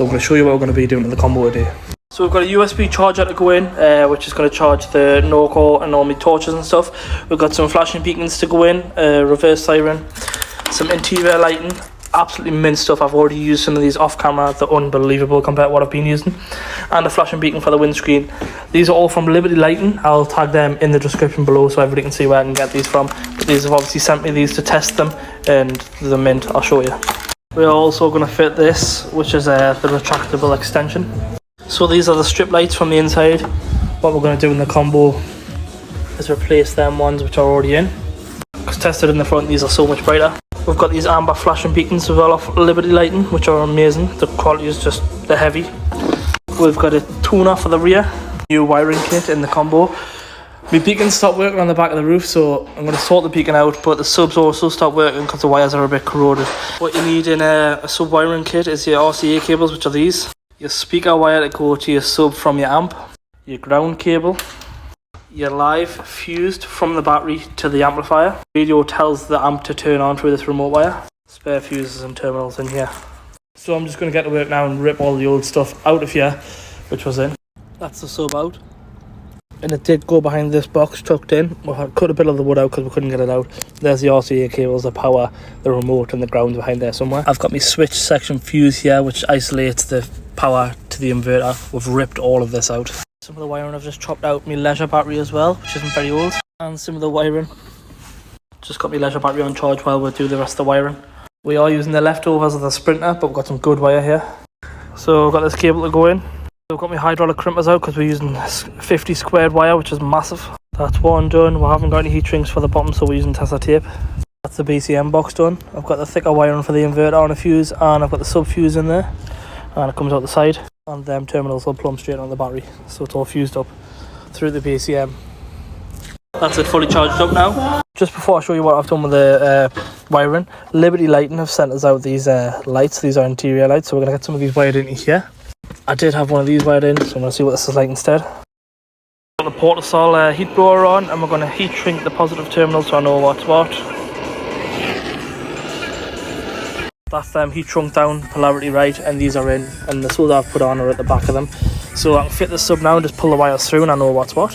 So I'm going to show you what we're going to be doing to the combo today. So we've got a USB charger to go in, which is going to charge the Norco and all my torches and stuff. We've got some flashing beacons to go in, reverse siren, some interior lighting, absolutely mint stuff. I've already used some of these off camera, they're unbelievable compared to what I've been using. And a flashing beacon for the windscreen. These are all from Liberty Lighting. I'll tag them in the description below so everybody can see where I can get these from. But these have obviously sent me these to test them, and the mint, I'll show you. We're also going to fit this, which is the retractable extension. So these are the strip lights from the inside. What we're going to do in the combo is replace them ones which are already in. Because tested in the front, these are so much brighter. We've got these amber flashing beacons as well off Liberty Lighting, which are amazing. The quality is just, they're heavy. We've got a tuner for the rear, new wiring kit in the combo. My beacons stopped working on the back of the roof, so I'm going to sort the beacon out, but the subs also stopped working because the wires are a bit corroded. What you need in a sub wiring kit is your RCA cables, which are these. Your speaker wire to go to your sub from your amp, your ground cable, your live fused from the battery to the amplifier. Radio tells the amp to turn on through this remote wire. Spare fuses and terminals in here. So I'm just going to get to work now and rip all the old stuff out of here, which was in. That's the sub out. And it did go behind this box tucked in. We had cut a bit of the wood out because we couldn't get it out. There's the RCA cables, the power, the remote and the ground behind there somewhere. I've got my switch section fuse here, which isolates the power to the inverter. We've ripped all of this out. Some of the wiring I've just chopped out my leisure battery as well, which isn't very old. And some of the wiring. Just got my leisure battery on charge while we do the rest of the wiring. We are using the leftovers of the Sprinter, but we've got some good wire here. So I've got this cable to go in. I've got my hydraulic crimpers out because we're using 50 squared wire, which is massive. That's one done. We haven't got any heat shrink for the bottom, so we're using Tesla tape. That's the BCM box done. I've got the thicker wiring for the inverter on a fuse, and I've got the sub fuse in there. And it comes out the side. And them terminals will plumb straight on the battery, so it's all fused up through the BCM. That's it, fully charged up now. Just before I show you what I've done with the wiring, Liberty Lighting have sent us out these lights. These are interior lights, so we're going to get some of these wired into here. I did have one of these wired in, so I'm going to see what this is like instead. Got the Portasol heat blower on, and we're going to heat shrink the positive terminal so I know what's what. That's them heat shrunk down, polarity right, and these are in, and the solder I've put on are at the back of them. So I can fit the sub now and just pull the wires through and I know what's what.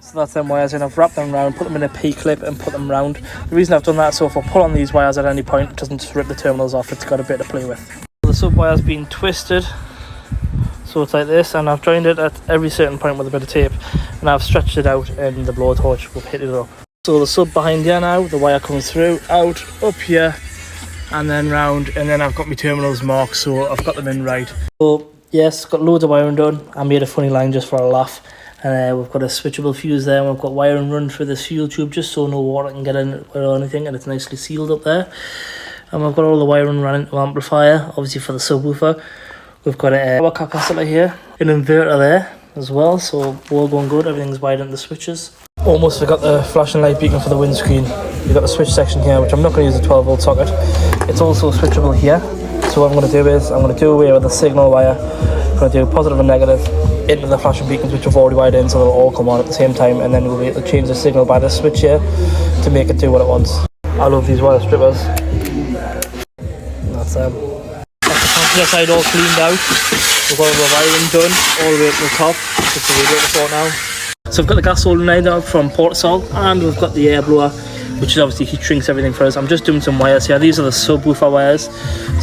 So that's them wires in. I've wrapped them around, put them in a P-clip and put them round. The reason I've done that, so if I pull on these wires at any point, it doesn't just rip the terminals off, it's got a bit to play with. The sub wire's been twisted, so it's like this, and I've joined it at every certain point with a bit of tape, and I've stretched it out, and the blowtorch will hit it up. So the sub behind here now, the wire comes through, out, up here, and then round, and then I've got my terminals marked, so I've got them in right. So yes, got loads of wiring done. I made a funny line just for a laugh, and we've got a switchable fuse there, and we've got wiring run through this fuel tube just so no water can get in it or anything, and it's nicely sealed up there. And we've got all the wiring running to amplifier, obviously for the subwoofer. We've got a power capacitor here, an inverter there as well, so all going good, everything's wired into the switches. Almost forgot the flashing light beacon for the windscreen. You've got the switch section here, which I'm not going to use a 12 volt socket. It's also switchable here. So what I'm going to do is, I'm going to do away with the signal wire. I'm going to do positive and negative into the flashing beacons, which I've already wired in, so they'll all come on at the same time, and then we'll be able to change the signal by this switch here to make it do what it wants. I love these wire strippers. That's the compressor side all cleaned out. We've got all the wiring done all the way up to the top, just the radiator sort now. So I've got the gas holding line out from Portasol, and we've got the air blower, which is obviously heat shrinks everything for us. I'm just doing some wires here. These are the subwoofer wires,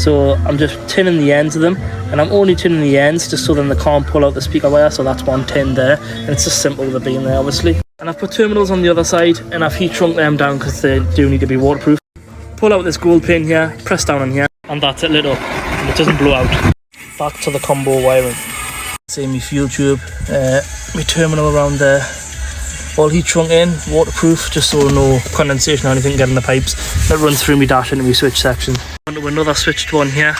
so I'm just tinning the ends of them, and I'm only tinning the ends just so then they can't pull out the speaker wire. So that's one tin there, and it's just simple with it being there obviously. And I've put terminals on the other side, and I've heat shrunk them down because they do need to be waterproof. Pull out this gold pin here, press down on here, and that's it lit up, and it doesn't blow out. Back to the combo wiring. See my fuel tube, my terminal around there, all heat shrunk in, waterproof, just so no condensation or anything get in the pipes. That runs through my dash into my switch section. Onto another switched one here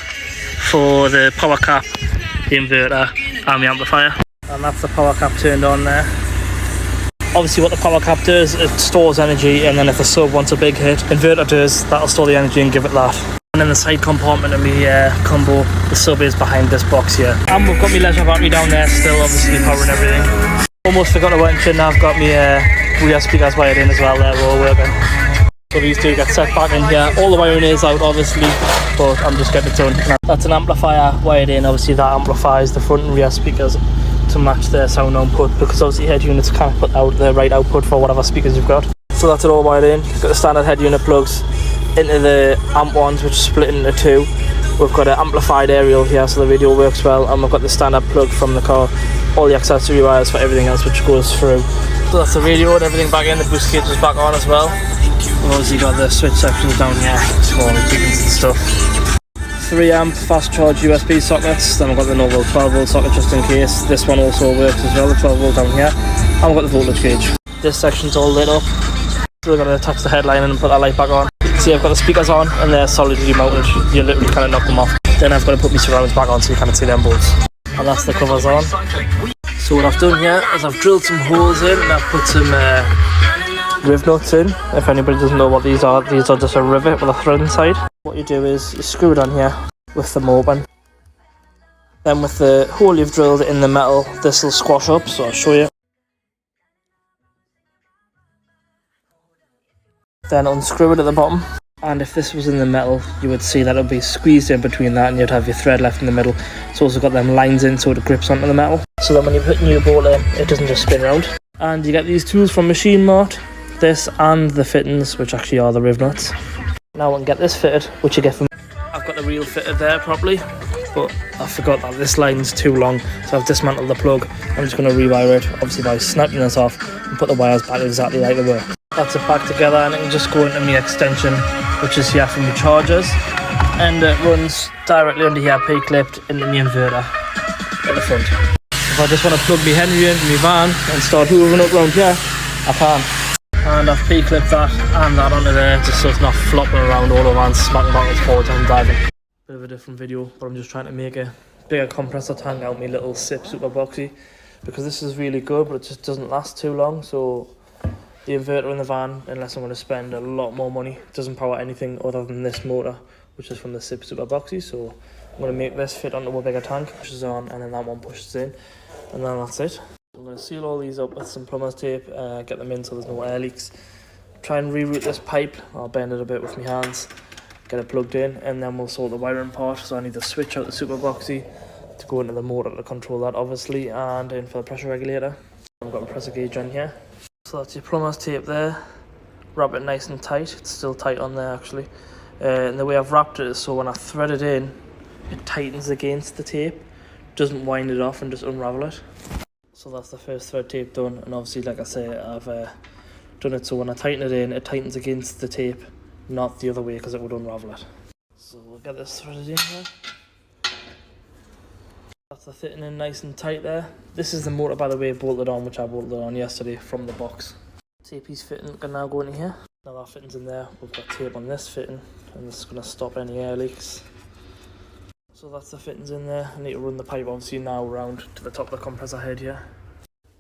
for the power cap, the inverter and the amplifier. And that's the power cap turned on there. Obviously what the power cap does, it stores energy, and then if the sub wants a big hit, inverter does, that'll store the energy and give it that. And in the side compartment of my combo, the sub is behind this box here. And we've got my leisure battery down there still, obviously powering everything. Almost forgot to mention, I've got my rear speakers wired in as well, they're all working. So these do get set back in here. All the wiring is out obviously, but I'm just getting it done. That's an amplifier wired in. Obviously that amplifies the front and rear speakers to match their sound output, because obviously head units can't put out the right output for whatever speakers you've got. So that's it all wired in. You've got the standard head unit plugs into the amp ones, which is split into two. We've got an amplified aerial here so the radio works well, and we've got the standard plug from the car, all the accessory wires for everything else which goes through. So that's the radio and everything back in. The boost gauge is back on as well. We've obviously got the switch sections down here for all the beacons and stuff. 3 amp fast charge USB sockets. Then we've got the normal 12 volt socket just in case. This one also works as well, the 12 volt down here. And we've got the voltage gauge. This section's all lit up. So we're going to attach the headline and put that light back on. See, I've got the speakers on and they're solidly mounted. You literally kind of knock them off. Then I've got to put my surrounds back on so you can't see them bolts. And that's the covers on. So what I've done here is I've drilled some holes in and I've put some riv nuts in. If anybody doesn't know what these are just a rivet with a thread inside. What you do is you screw it on here with the open. Then with the hole you've drilled in the metal, this will squash up, so I'll show you. Then unscrew it at the bottom, and if this was in the metal you would see that it would be squeezed in between that and you'd have your thread left in the middle. It's also got them lines in so it grips onto the metal, so that when you put a new bolt in it doesn't just spin around. And you get these tools from Machine Mart, this and the fittings, which actually are the riv nuts. Now I can get this fitted, which you get from... I've got the reel fitted there properly, but I forgot that this line's too long, so I've dismantled the plug. I'm just going to rewire it, obviously by snapping this off and put the wires back exactly like they were. That's it back together, and it can just go into my extension, which is here for my chargers, and it runs directly under here, P-clipped into my inverter at the front. If I just want to plug my Henry into my van and start hoovering up around here, I can. And I've P-clipped that and that onto there just so it's not flopping around all over and smacking backwards forwards and diving. Bit of a different video, but I'm just trying to make a bigger compressor tank out my little SIP super boxy, because this is really good but it just doesn't last too long. So the inverter in the van, unless I'm going to spend a lot more money, doesn't power anything other than this motor, which is from the SIP super boxy. So I'm going to make this fit onto a bigger tank, pushes on, and then that one pushes in, and then that's it. I'm going to seal all these up with some plumber's tape, get them in so there's no air leaks. Try and reroute this pipe. I'll bend it a bit with my hands, get it plugged in, and then we'll sort the wiring part. So I need to switch out the super boxy to go into the motor to control that obviously, and in for the pressure regulator. I've got a pressure gauge on here. So that's your plumber's tape there. Wrap it nice and tight. It's still tight on there actually. And the way I've wrapped it is so when I thread it in, it tightens against the tape, doesn't wind it off and just unravel it. So that's the first thread tape done, and obviously like I say, I've done it so when I tighten it in, it tightens against the tape, not the other way because it would unravel it. So we'll get this threaded in here. That's the fitting in nice and tight there. This is the motor, by the way, bolted on, which I bolted on yesterday from the box. Tape-piece fitting can now go in here. Now that fitting's in there, we've got tape on this fitting, and this is going to stop any air leaks. So that's the fittings in there. I need to run the pipe obviously now round to the top of the compressor head here.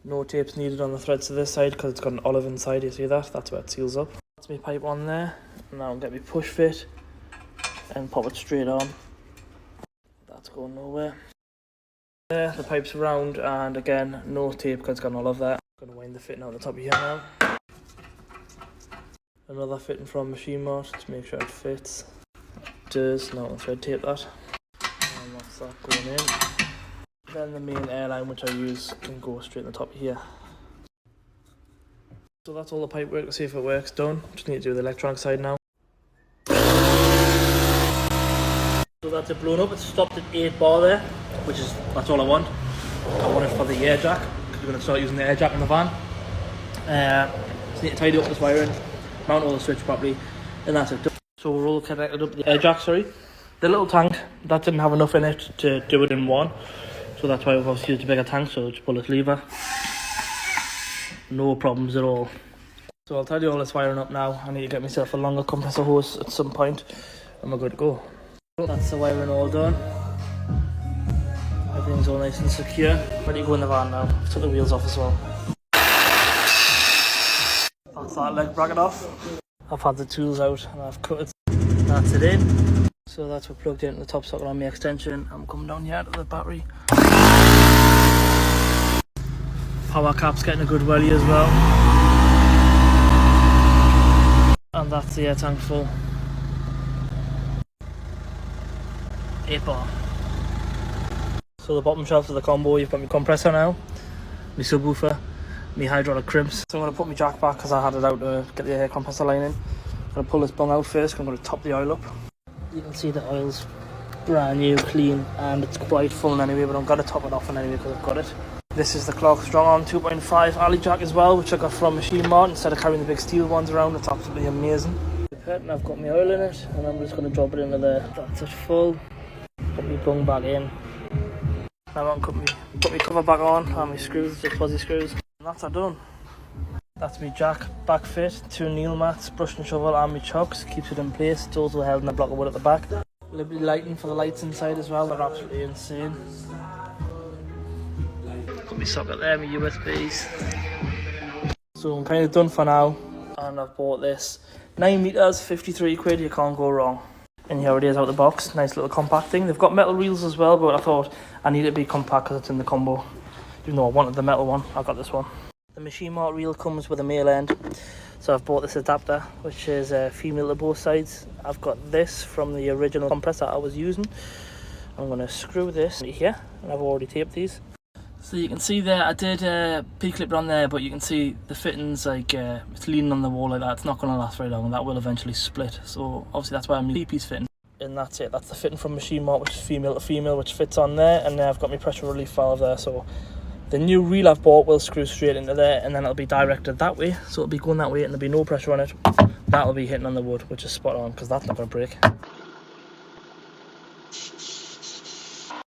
No tape's needed on the threads to this side because it's got an olive inside, you see that? That's where it seals up. That's my pipe on there. Now I'll get my push fit and pop it straight on. That's going nowhere. There, the pipe's round, and again, no tape because it's got an olive there. I'm going to wind the fitting out the top of here now. Another fitting from Machine Mart to make sure it fits. It does. Now I'll thread tape that. And that's that going in. Then the main airline which I use can go straight on the top here. So that's all the pipe work to see if it works done. Just need to do the electronic side now. So that's it blown up. It's stopped at 8 bar there, that's all I want. I want it for the air jack because we're going to start using the air jack in the van. Just need to tidy up this wiring, mount all the switch properly, and that's it. So we're all connected up the air jack, sorry. The little tank, that didn't have enough in it to do it in one. So that's why we've obviously used a bigger tank, so just pull this lever. No problems at all. So I'll tidy all this wiring up now. I need to get myself a longer compressor hose at some point, and we're good to go. That's the wiring all done. Everything's all nice and secure. Ready to go in the van now. Took the wheels off as well. That's that leg bracket off. I've had the tools out and I've cut it. That's it in. So that's what plugged into the top socket on my extension. I'm coming down here to the battery. Power cap's getting a good welly as well. And that's the air tank full. 8 bar. So the bottom shelf of the combo, you've got my compressor now, my subwoofer, my hydraulic crimps. So I'm going to put my jack back because I had it out to get the air compressor line in. I'm going to pull this bung out first. I'm going to top the oil up. You can see the oil's brand new, clean, and it's quite full anyway, but I'm going to top it off anyway because I've got it. This is the Clark Strong Arm 2.5 alley jack as well, which I got from Machine Mart instead of carrying the big steel ones around. It's absolutely amazing. And I've got my oil in it, and I'm just going to drop it into there. That's it full. Put my bung back in. Now I'm going to put my cover back on and my screws, just fuzzy screws. And that's it done. That's my jack back fit, 2 nail mats, brush and shovel and my chocks. Keeps it in place. It's also held in a block of wood at the back. Liberty lighting for the lights inside as well, they're absolutely insane. Got my socket there, my USBs. So I'm kind of done for now, and I've bought this 9 meters, 53 quid, you can't go wrong. And here it is out the box, nice little compact thing. They've got metal reels as well, but I thought I need it to be compact because it's in the combo. Even though I wanted the metal one, I got this one. The Machine Mart reel comes with a male end, so I've bought this adapter, which is female to both sides. I've got this from the original compressor I was using. I'm going to screw this here, and I've already taped these. So you can see there, I did P-clip on there, but you can see the fittings, like it's leaning on the wall like that. It's not going to last very long, and that will eventually split. So obviously that's why I'm using P-piece fitting. And that's it, that's the fitting from Machine Mart, which is female to female, which fits on there. And then I've got my pressure relief valve there, so the new reel I've bought will screw straight into there, and then it'll be directed that way. So it'll be going that way, and there'll be no pressure on it. That'll be hitting on the wood, which is spot on, because that's not going to break.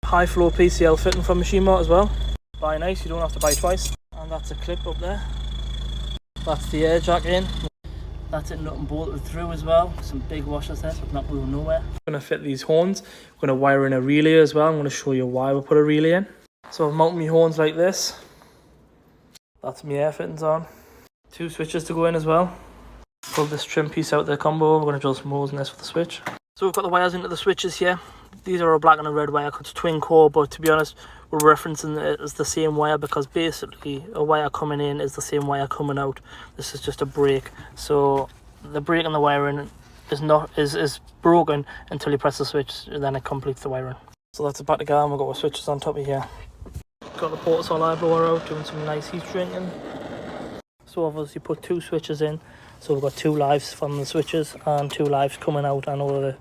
High flow PCL fitting from Machine Mart as well. Buy nice, you don't have to buy twice. And that's a clip up there. That's the air jack in. That's it nut and bolted through as well. Some big washers there, so it's not going nowhere. I'm going to fit these horns. We're going to wire in a relay as well. I'm going to show you why we put a relay in. So I've mounted my horns like this. That's my air fittings on. 2 switches to go in as well. Pull this trim piece out of the combo. We're going to drill some holes in this for the switch. So we've got the wires into the switches here. These are a black and a red wire, it's twin core, but to be honest, we're referencing it as the same wire because basically a wire coming in is the same wire coming out. This is just a break. So the break and the wiring is broken until you press the switch, and then it completes the wiring. So that's about to go, and we've got our switches on top of here. Got the portal eye blower out, doing some nice heat shrinking. So obviously put 2 switches in. So we've got 2 lives from the switches and 2 lives coming out. I know the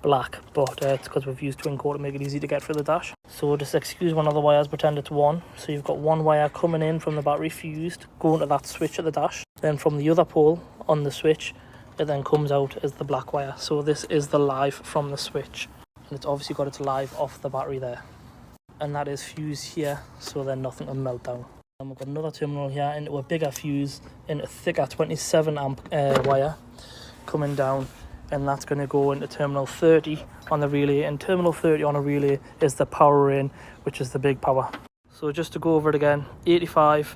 black, but it's because we've used twin core to make it easy to get through the dash. So we'll just excuse one of the wires, pretend it's one. So you've got 1 wire coming in from the battery fused, going to that switch at the dash. Then from the other pole on the switch, it then comes out as the black wire. So this is the live from the switch, and it's obviously got its live off the battery there. And that is fused here, so then nothing will melt down. And we've got another terminal here into a bigger fuse, into a thicker 27 amp wire coming down. And that's going to go into terminal 30 on the relay, and terminal 30 on a relay is the power in, which is the big power. So just to go over it again, 85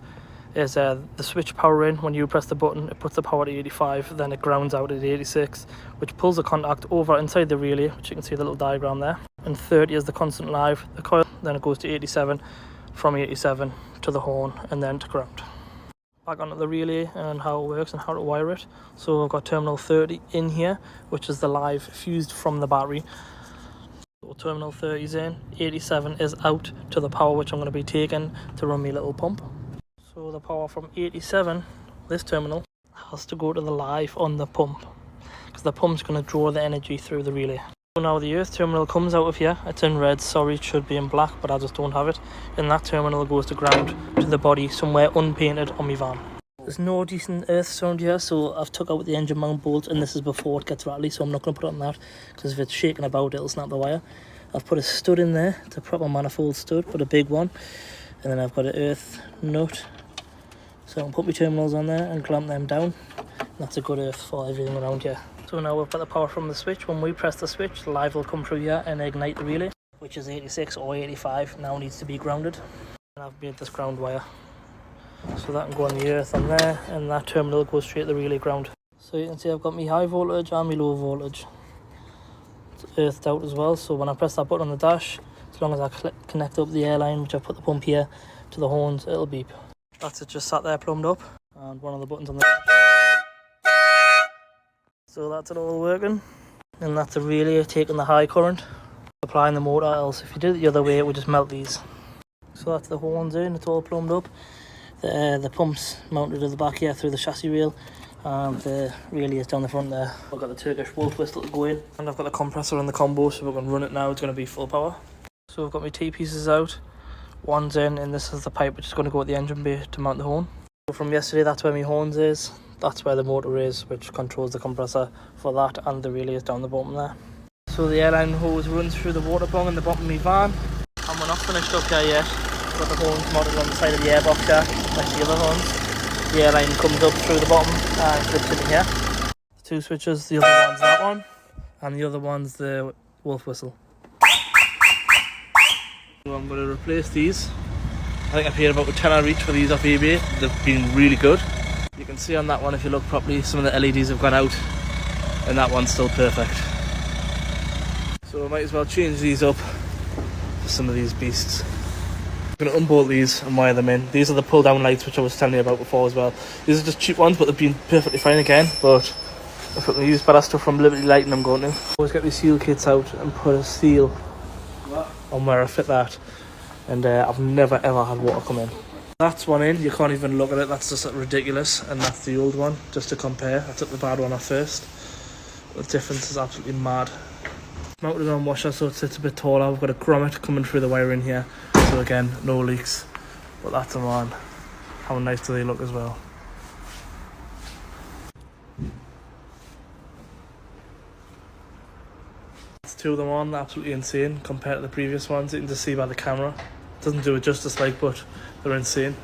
is the switch power in. When you press the button, it puts the power to 85, then it grounds out at 86, which pulls the contact over inside the relay, which you can see the little diagram there. And 30 is the constant live, the coil, then it goes to 87, from 87 to the horn, and then to ground. Back onto the relay and how it works and how to wire it. So I've got terminal 30 in here, which is the live fused from the battery. So terminal 30 is in, 87 is out to the power, which I'm going to be taking to run my little pump. So the power from 87, this terminal, has to go to the live on the pump, because the pump's going to draw the energy through the relay. So now the earth terminal comes out of here. It's in red, sorry, it should be in black, but I just don't have it. And that terminal goes to ground to the body somewhere unpainted on my van. There's no decent earth sound here, so I've took out the engine mount bolt, and this is before it gets rattly, so I'm not going to put it on that, because if it's shaking about, it'll snap the wire. I've put a stud in there. It's a proper manifold stud, but a big one. And then I've got an earth nut, so I can put my terminals on there and clamp them down. And that's a good earth for everything around here. So now we've got the power from the switch. When we press the switch, the live will come through here and ignite the relay, which is 86 or 85, now needs to be grounded. And I've made this ground wire, so that can go on the earth on there, and that terminal goes straight to the relay ground. So you can see I've got my high voltage and my low voltage. It's earthed out as well, so when I press that button on the dash, as long as I connect up the air line, which I've put the pump here, to the horns, it'll beep. That's it, just sat there plumbed up, and one of the buttons on the dash So that's it all working, and that's the relay taking the high current, applying the motor, else if you did it the other way it would just melt these. So that's the horns in, it's all plumbed up. The pump's mounted at the back here through the chassis rail, and the relay is down the front there. I've got the Turkish wolf whistle to go in, and I've got the compressor and the combo, so we're going to run it now. It's going to be full power. So I've got my T-pieces out, one's in, and this is the pipe which is going to go at the engine bay to mount the horn. So from yesterday, that's where my horns is, that's where the motor is, which controls the compressor for that, and the relay is down the bottom there. So the airline hose runs through the water bung in the bottom of my van, and we're not finished up here yet. Got the horns mounted on the side of the airbox here, like the other horns. The airline comes up through the bottom and clips in here. The two switches, the other one's that one, and the other one's the wolf whistle. So I'm going to replace these. I think I paid about a tenner each for these off eBay. They've been really good. You can see on that one, if you look properly, some of the LEDs have gone out, and that one's still perfect. So I might as well change these up for some of these beasts. I'm going to unbolt these and wire them in. These are the pull down lights which I was telling you about before as well. These are just cheap ones, but they've been perfectly fine again. But if I can use better stuff from Liberty Lighting, I'm going to. Always get these seal kits out and put a seal on where I fit that. And I've never ever had water come in. That's one in, you can't even look at it, that's just ridiculous. And that's the old one, just to compare. I took the bad one off first. The difference is absolutely mad. Mounted on washer, so it sits a bit taller. We've got a grommet coming through the wire in here. So again, no leaks. But that's them on. How nice do they look as well. That's two of them on, absolutely insane compared to the previous ones. You can just see by the camera. Doesn't do it justice like, but they're insane.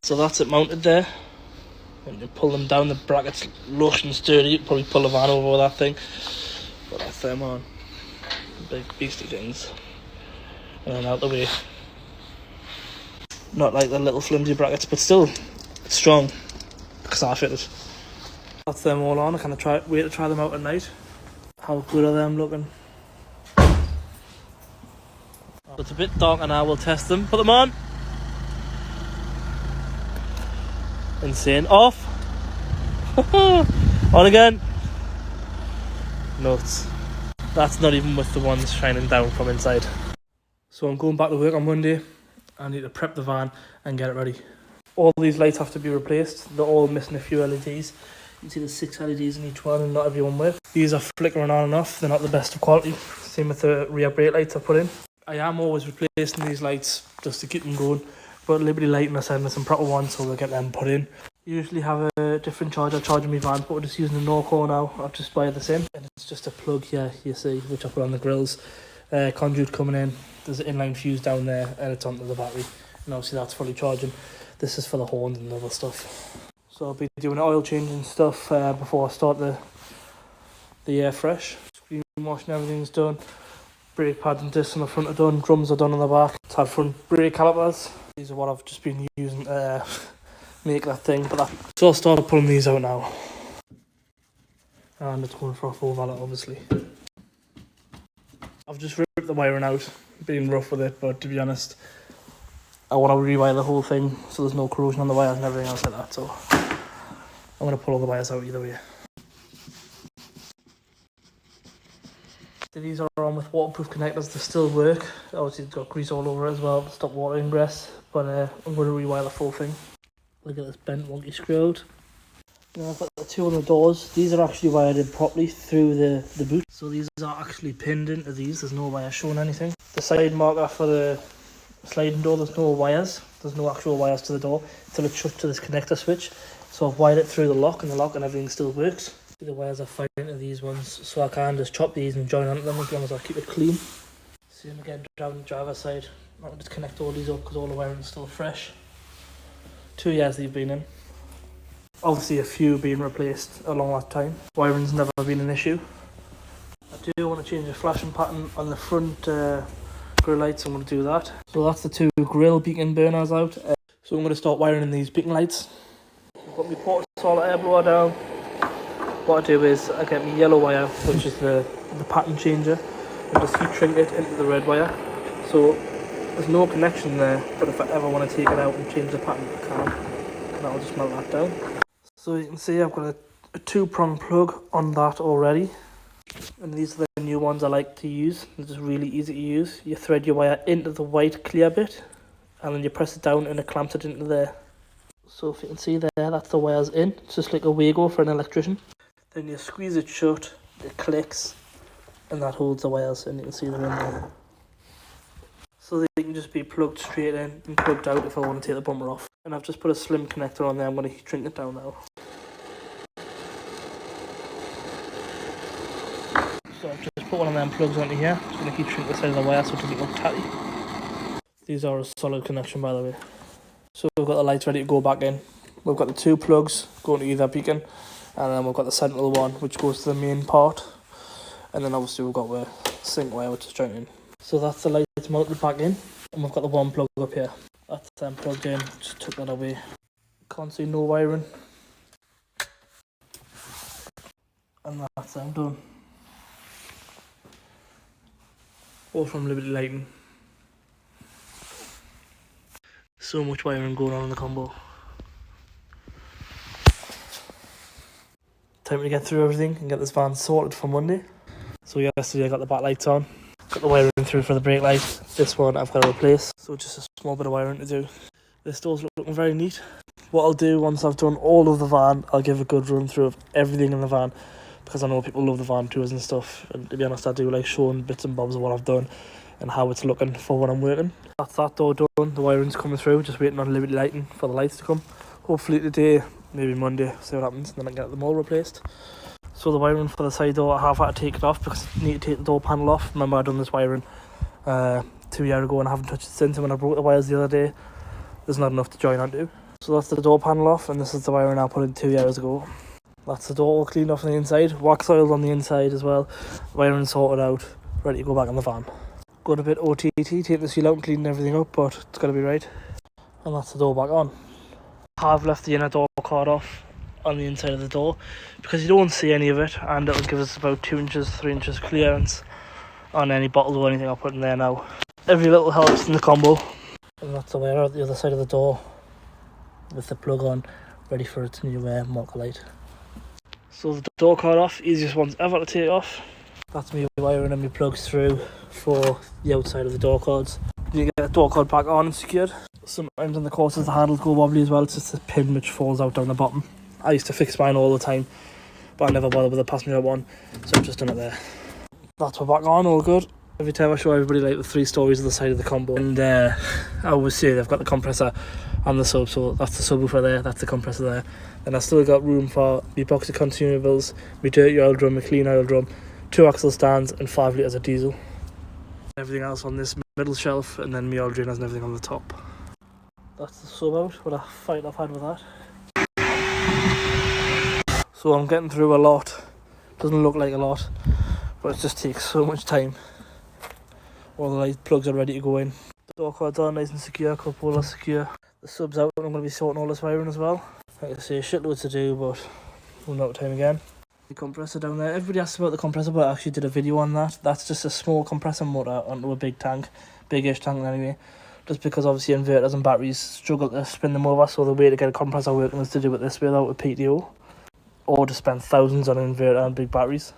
So that's it mounted there. When you pull them down, the bracket's lush and sturdy. You can probably pull the van over with that thing. But that's them on. Big beastly things. And then out the way. Not like the little flimsy brackets, but still it's strong because I fit it. That's them all on. I kind of wait to try them out at night. How good are them looking? It's a bit darker now. We'll test them. Put them on. Insane. Off. On again. Nuts. That's not even with the ones shining down from inside. So I'm going back to work on Monday. I need to prep the van and get it ready. All these lights have to be replaced. They're all missing a few LEDs. You can see there's 6 LEDs in each one and not every one works. These are flickering on and off. They're not the best of quality. Same with the rear brake lights I put in. I am always replacing these lights just to keep them going. But Liberty Lighting are sending me some proper ones, so we'll get them put in. Usually have a different charger charging my van, but we're just using the Norco now. I've just wired this in, and it's just a plug here, you see, which I put on the grills. Conduit coming in, there's an inline fuse down there, and it's onto the battery. And obviously that's fully charging. This is for the horns and other stuff. So I'll be doing oil change and stuff before I start the air fresh. Screen washing, everything's done. Brake pads and discs on the front are done, drums are done on the back. It's had front brake calipers. These are what I've just been using to make that thing. So I'll start pulling these out now. And it's going for a full valet, obviously. I've just ripped the wiring out, being rough with it, but to be honest, I want to rewire the whole thing so there's no corrosion on the wires and everything else like that. So I'm going to pull all the wires out either way. These are on with waterproof connectors, they still work. Obviously it's got grease all over it as well to stop water ingress, but I'm going to rewire the full thing. Look at this bent wonky screw out. Now I've got the two on the doors. These are actually wired in properly through the boot. So these are actually pinned into these, there's no wire showing anything. The side marker for the sliding door, there's no wires. There's no actual wires to the door until it's shut to this connector switch. So I've wired it through the lock and everything still works. The wires are fine into these ones, so I can just chop these and join onto them as long as I keep it clean. Same again down the driver's side. I'll just connect all these up because all the wiring is still fresh. 2 years they've been in. Obviously a few being replaced along that time. Wiring's never been an issue. I do want to change the flashing pattern on the front grill lights, so I'm going to do that. So that's the two grill beacon burners out. So I'm going to start wiring in these beacon lights. I've got my port solid air blower down. What I do is I get my yellow wire, which is the pattern changer, and just heat shrink it into the red wire. So there's no connection there, but if I ever want to take it out and change the pattern, I can. And I'll just melt that down. So you can see I've got a 2-prong plug on that already. And these are the new ones I like to use. They're just really easy to use. You thread your wire into the white clear bit, and then you press it down and it clamps it into there. So if you can see there, that's the wires in. It's just like a Wago for an electrician. Then you squeeze it shut, it clicks, and that holds the wires, and you can see they're in there. So they can just be plugged straight in and plugged out if I want to take the bumper off. And I've just put a slim connector on there. I'm going to heat shrink it down now. So I've just put one of them plugs onto here. Just going to heat shrink the side of the wire so it doesn't look tatty. These are a solid connection, by the way. So we've got the lights ready to go back in. We've got the 2 plugs going to either beacon, and then we've got the central one which goes to the main part, and then obviously we've got the sync wire which is joined in. So that's the lights mounted back in, and we've got the 1 plug up here. That's plugged in. Just took that away. Can't see no wiring, and that's done. All from Liberty Lighting. So much wiring going on in the combo. Time to get through everything and get this van sorted for Monday. So yesterday I got the back lights on, got the wiring through for the brake light. This one I've got to replace, so just a small bit of wiring to do. This door's looking very neat. What I'll do once I've done all of the van, I'll give a good run through of everything in the van, because I know people love the van tours and stuff, and to be honest I do like showing bits and bobs of what I've done and how it's looking for when I'm working. That's that door done, the wiring's coming through, just waiting on Liberty Lighting for the lights to come. Hopefully today, maybe Monday, see what happens, and then I can get them all replaced. So the wiring for the side door, I have had to take it off because I need to take the door panel off. Remember I done this wiring 2 years ago and I haven't touched it since, and when I broke the wires the other day, there's not enough to join onto. So that's the door panel off, and this is the wiring I put in 2 years ago. That's the door all cleaned off on the inside, wax oiled on the inside as well, wiring sorted out, ready to go back in the van. Got a bit OTT, taking the seal out and cleaning everything up, but it's got to be right. And that's the door back on. I have left the inner door card off on the inside of the door because you don't see any of it, and it'll give us about 2 inches, 3 inches clearance on any bottles or anything I'll put in there now. Every little helps in the combo. And that's the wire out the other side of the door with the plug on, ready for its new marker light. So the door card off, easiest ones ever to take off. That's me wiring and my plugs through for the outside of the door cards. You get the door card back on and secured. Sometimes on the courses the handles go wobbly as well, it's just a pin which falls out down the bottom. I used to fix mine all the time, but I never bothered with the passenger one, so I've just done it there. That's back on, all good. Every time I show everybody like the 3 stories of the side of the combo, and I always say they've got the compressor and the sub, so that's the subwoofer there, that's the compressor there. And I still got room for my box of consumables, my dirty oil drum, my clean oil drum, 2 axle stands and 5 litres of diesel. Everything else on this middle shelf, and then my oil drainers and everything on the top. That's the sub out, what a fight I've had with that. So I'm getting through a lot. Doesn't look like a lot, but it just takes so much time. All the light plugs are ready to go in. The door cards are nice and secure, cup holders secure. The sub's out, and I'm going to be sorting all this wiring as well. Like I say, shitloads to do, but we'll know time again. The compressor down there, everybody asks about the compressor, but I actually did a video on that. That's just a small compressor motor onto a big tank, big-ish tank anyway. Just because obviously inverters and batteries struggle to spin them over, so the way to get a compressor working is to do it this way without a PTO, or to spend thousands on an inverter and big batteries.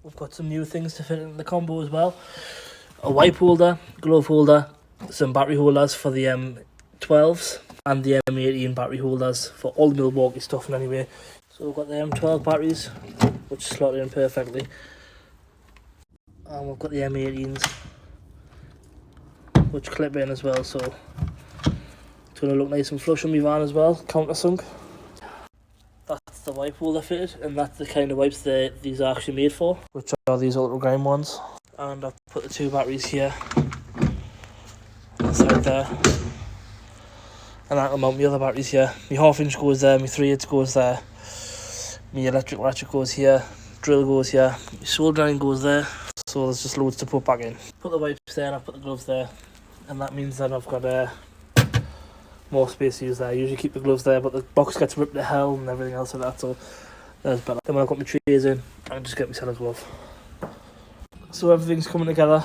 We've got some new things to fit in the combo as well. A wipe holder, glove holder, some battery holders for the M12s, and the M18 battery holders for all the Milwaukee stuff and anyway. So we've got the M12 batteries, which slot in perfectly, and we've got the M18s, which clip in as well, so it's going to look nice and flush on my van as well, countersunk. That's the wipe holder fitted, and that's the kind of wipes that these are actually made for, which are these ultra grind ones. And I've put the 2 batteries here, inside there, and that'll mount my other batteries here. My 1/2 inch goes there, my 3/8 goes there, my electric ratchet goes here, drill goes here, my soldering goes there, so there's just loads to put back in. Put the wipes there and I've put the gloves there, and that means that I've got more space to use there. I usually keep the gloves there, but the box gets ripped to hell and everything else like that, so there's better. Then when I've got my trays in, I can just get myself a glove. So everything's coming together.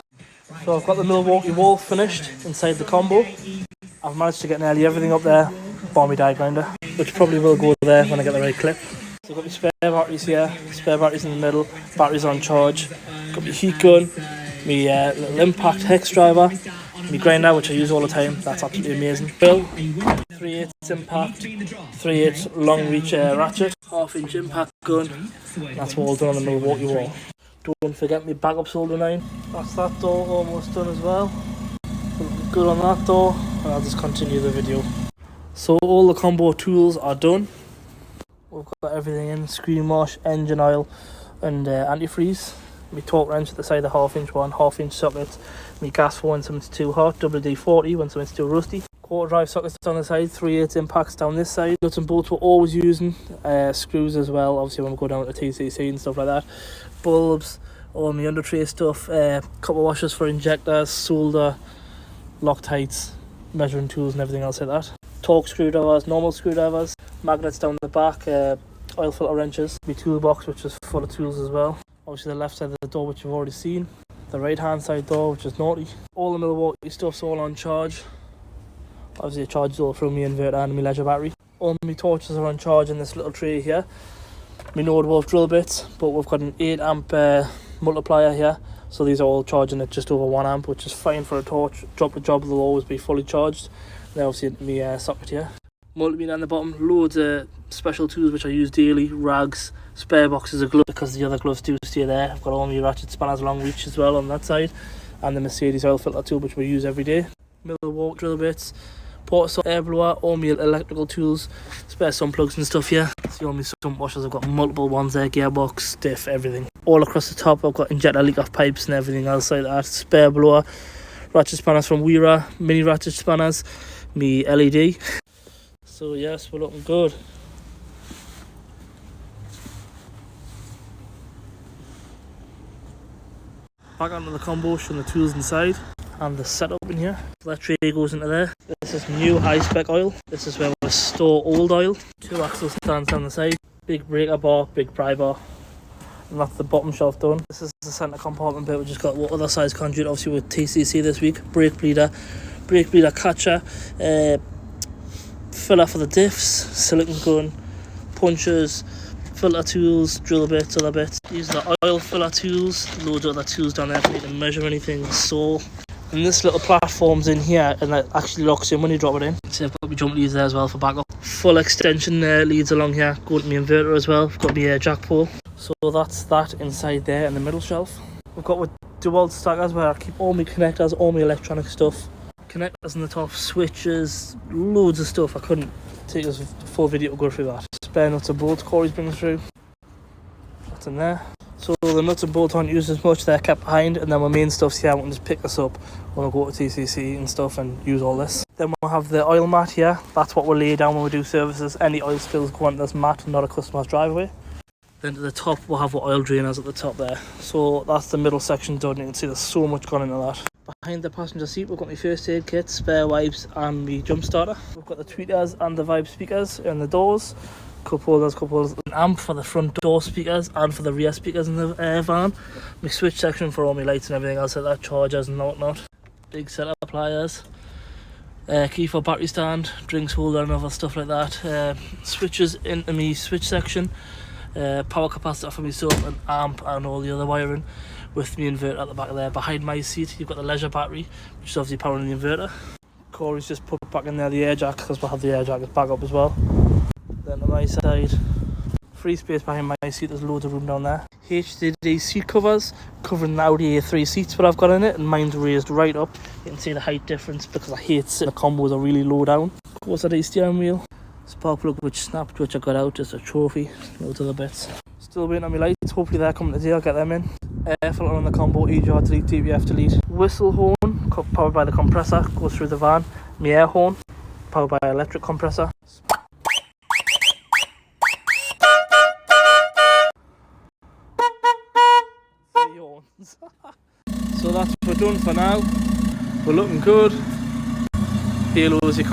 So I've got the Milwaukee wall finished inside the combo. I've managed to get nearly everything up there, bar my die grinder. which probably will go there when I get the right clip. So I've got my spare batteries here, spare batteries in the middle, batteries on charge. Got my heat gun, my little impact hex driver, my grinder, which I use all the time. That's absolutely amazing. Bill, 3/8 impact, 3/8 long reach ratchet, 1/2 inch impact gun. That's all done on the Milwaukee wall. Don't forget my backup soldering line. That's that door almost done as well. Good on that door, and I'll just continue the video. So all the combo tools are done. We've got everything in: screen wash, engine oil, and antifreeze. My torque wrench at the side, the 1/2 inch one, 1/2 inch socket. My gas for when something's too hot, WD-40 when something's too rusty. Quarter drive sockets down the side, 3/8 impacts down this side. Nuts and bolts we're always using, screws as well, obviously when we go down to TCC and stuff like that. Bulbs, all my under tray stuff, copper washers for injectors, solder, Loctites, measuring tools and everything else like that. Torque screwdrivers, normal screwdrivers, magnets down the back, oil filter wrenches. My toolbox, which is full of tools as well. Obviously the left side of the door, which you've already seen. The right hand side door, which is naughty. All the Milwaukee stuff's all on charge. Obviously it charges all through my inverter and my leisure battery. All my torches are on charge in this little tray here. My Node Wolf drill bits, but we've got an 8 amp multiplier here. So these are all charging at just over 1 amp, which is fine for a torch. Drop the job, they'll always be fully charged. Then obviously my socket here. Multimeter on the bottom, loads of special tools which I use daily, rags, spare boxes of gloves because the other gloves do stay there. I've got all my ratchet spanners long reach as well on that side, and the Mercedes oil filter tool which we use every day. Milwaukee drill bits, porta air blower, all my electrical tools, spare sump plugs and stuff here. See all my sump washers, I've got multiple ones there, gearbox, diff, everything. All across the top I've got injector leak off pipes and everything else like that. Spare blower, ratchet spanners from Weira, mini ratchet spanners, me LED. So yes, we're looking good. Back onto the combo, showing the tools inside and the setup in here. So that tray goes into there. This is new high spec oil. This is where we store old oil. 2 axle stands down the side. Big breaker bar, big pry bar. And that's the bottom shelf done. This is the centre compartment bit. We just got other size conduit, obviously with TCC this week. Brake bleeder catcher, filler for the diffs, silicone gun, punches, filter tools, drill bits, other bits. These are the oil filler tools, loads of other tools down there if you need to measure anything, saw. And this little platform's in here and that actually locks in when you drop it in. So I've got my jump leads there as well for backup. Full extension leads along here, going to my inverter as well. I've got my jack pole. So that's that inside there in the middle shelf. We've got with dual stackers where I keep all my connectors, all my electronic stuff. Connectors on the top, switches, loads of stuff. I couldn't take this full video to go through that. Spare nuts and bolts Corey's bringing through. That's in there. So the nuts and bolts aren't used as much, they're kept behind, and then my main stuff's here. I can just pick this up when I go to TCC and stuff and use all this. Then we'll have the oil mat here. That's what we'll lay down when we do services. Any oil spills go onto this mat, not a customer's driveway. Then to the top we'll have our oil drainers at the top there. So that's the middle section done. You can see there's so much gone into that. Behind the passenger seat we've got my first aid kit, spare wipes and my jump starter. We've got the tweeters and the vibe speakers in the doors. Cup holders, an amp for the front door speakers and for the rear speakers in the van. My switch section for all my lights and everything else like that, chargers and whatnot. Big set of pliers. Key for battery stand, drinks holder and other stuff like that. Switches into my switch section. Power capacitor for my sub, an amp and all the other wiring with my inverter at the back of there. Behind my seat you've got the leisure battery, which is obviously powering the inverter. Corey's just put back in there the air jack because we'll have the air jack as backup as well. Then on my side, free space behind my seat, there's loads of room down there. HDD seat covers, covering the Audi A3 seats what I've got in it, and mine's raised right up. You can see the height difference because I hate sitting the combos are really low down. Of course, the steering wheel. Spark plug which snapped, which I got out as a trophy, loads of other bits. Still waiting on my lights, hopefully they're coming today, I'll get them in. Air filter on the combo, EGR delete, DBF delete. Whistle horn, powered by the compressor, goes through the van. My air horn, powered by electric compressor. So that's what we're done for now. We're looking good. Halos you can't